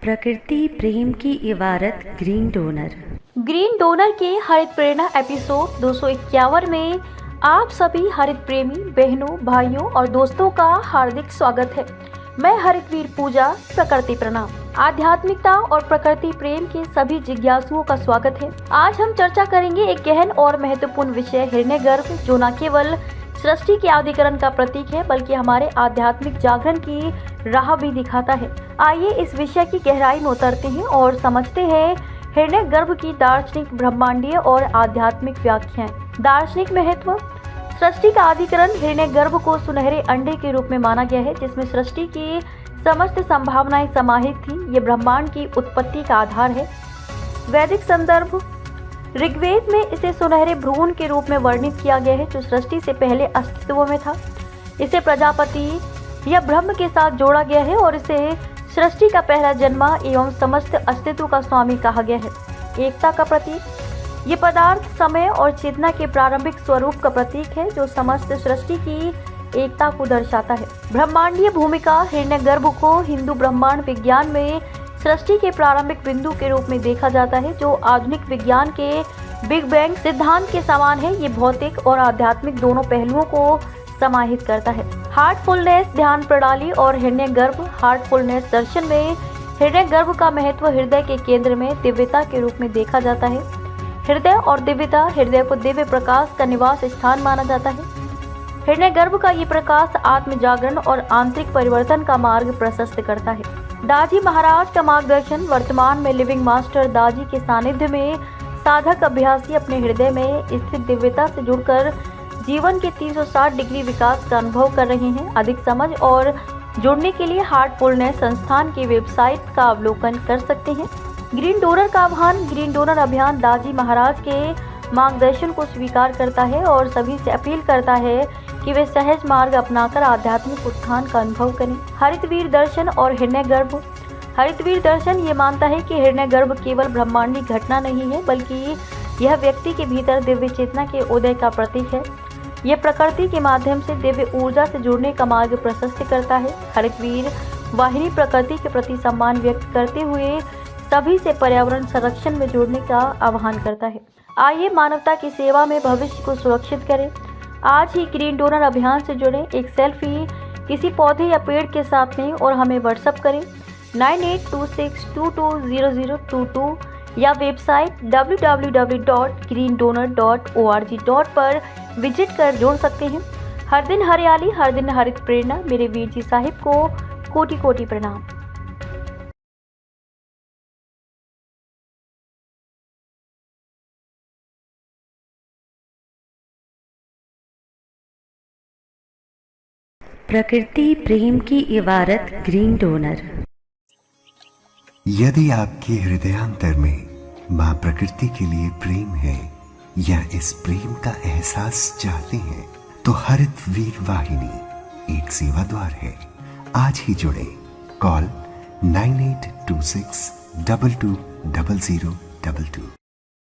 प्रकृति प्रेम की इबारत ग्रीन डोनर। ग्रीन डोनर के हरित प्रेरणा एपिसोड 251 में आप सभी हरित प्रेमी बहनों, भाइयों और दोस्तों का हार्दिक स्वागत है। मैं हरितवीर पूजा, प्रकृति प्रणाम। आध्यात्मिकता और प्रकृति प्रेम के सभी जिज्ञासुओं का स्वागत है। आज हम चर्चा करेंगे एक गहन और महत्वपूर्ण विषय, हिरण्यगर्भ, जो न केवल सृष्टि के आदिकरण का प्रतीक है बल्कि हमारे आध्यात्मिक जागरण की राह भी दिखाता है। आइए इस विषय की गहराई में उतरते हैं और समझते हैं हिरण्यगर्भ की दार्शनिक, ब्रह्मांडीय और आध्यात्मिक व्याख्याएं। दार्शनिक महत्व। सृष्टि का आदिकरण हिरण्यगर्भ को सुनहरे अंडे के रूप में माना गया है, जिसमें सृष्टि की समस्त संभावनाएं समाहित थी। ये ब्रह्मांड की उत्पत्ति का आधार है। वैदिक संदर्भ। ऋग्वेद में इसे सुनहरे भ्रूण के रूप में वर्णित किया गया है, जो सृष्टि से पहले अस्तित्व में था। इसे प्रजापति या ब्रह्म के साथ जोड़ा गया है और इसे सृष्टि का पहला जन्मा एवं समस्त अस्तित्व का स्वामी कहा गया है। एकता का प्रतीक। ये पदार्थ, समय और चेतना के प्रारंभिक स्वरूप का प्रतीक है, जो समस्त सृष्टि की एकता को दर्शाता है। ब्रह्मांडीय भूमिका। हिरण्यगर्भ को हिंदू ब्रह्मांड विज्ञान में सृष्टि के प्रारंभिक बिंदु के रूप में देखा जाता है, जो आधुनिक विज्ञान के बिग बैंग सिद्धांत के समान है। ये भौतिक और आध्यात्मिक दोनों पहलुओं को समाहित करता है। हार्टफुलनेस, ध्यान प्रणाली और हिरण्यगर्भ। हार्टफुलनेस दर्शन में हिरण्यगर्भ का महत्व हृदय के केंद्र में दिव्यता के रूप में देखा जाता है। हृदय और दिव्यता। हृदय को दिव्य प्रकाश का निवास स्थान माना जाता है। हिरण्यगर्भ का ये प्रकाश आत्म जागरण और आंतरिक परिवर्तन का मार्ग प्रशस्त करता है। दाजी महाराज का मार्गदर्शन। वर्तमान में लिविंग मास्टर दाजी के सानिध्य में साधक अभ्यासी अपने हृदय में स्थित दिव्यता से जुड़कर जीवन के 360 डिग्री विकास का अनुभव कर रहे हैं। अधिक समझ और जुड़ने के लिए हार्टफुलनेस संस्थान की वेबसाइट का अवलोकन कर सकते हैं। ग्रीन डोनर का आह्वान। ग्रीन डोनर अभियान दाजी महाराज के मार्गदर्शन को स्वीकार करता है और सभी से अपील करता है कि वे सहज मार्ग अपनाकर आध्यात्मिक उत्थान का अनुभव करें। हरितवीर दर्शन और हिरण्यगर्भ। हरितवीर दर्शन ये मानता है कि हिरण्यगर्भ केवल ब्रह्मांडी घटना नहीं है, बल्कि यह व्यक्ति के भीतर दिव्य चेतना के उदय का प्रतीक है। यह प्रकृति के माध्यम से दिव्य ऊर्जा से जुड़ने का मार्ग प्रशस्त करता है। हरितवीर वाहिनी प्रकृति के प्रति सम्मान व्यक्त करते हुए सभी से पर्यावरण संरक्षण में जुड़ने का आह्वान करता है। आइए मानवता की सेवा में भविष्य को सुरक्षित करें। आज ही ग्रीन डोनर अभियान से जुड़ें। एक सेल्फी किसी पौधे या पेड़ के साथ लें और हमें व्हाट्सएप करें 9826220022 या वेबसाइट www.greendonor.org पर विजिट कर जोड़ सकते हैं। हर दिन हरियाली, हर दिन हरित प्रेरणा। मेरे वीर जी साहिब को कोटि कोटि प्रणाम। प्रकृति प्रेम की इबारत ग्रीन डोनर। यदि आपके हृदयांतर में मां प्रकृति के लिए प्रेम है या इस प्रेम का एहसास चाहते हैं, तो हरितवीर वाहिनी एक सेवा द्वार है। आज ही जुड़े। कॉल 9826220022।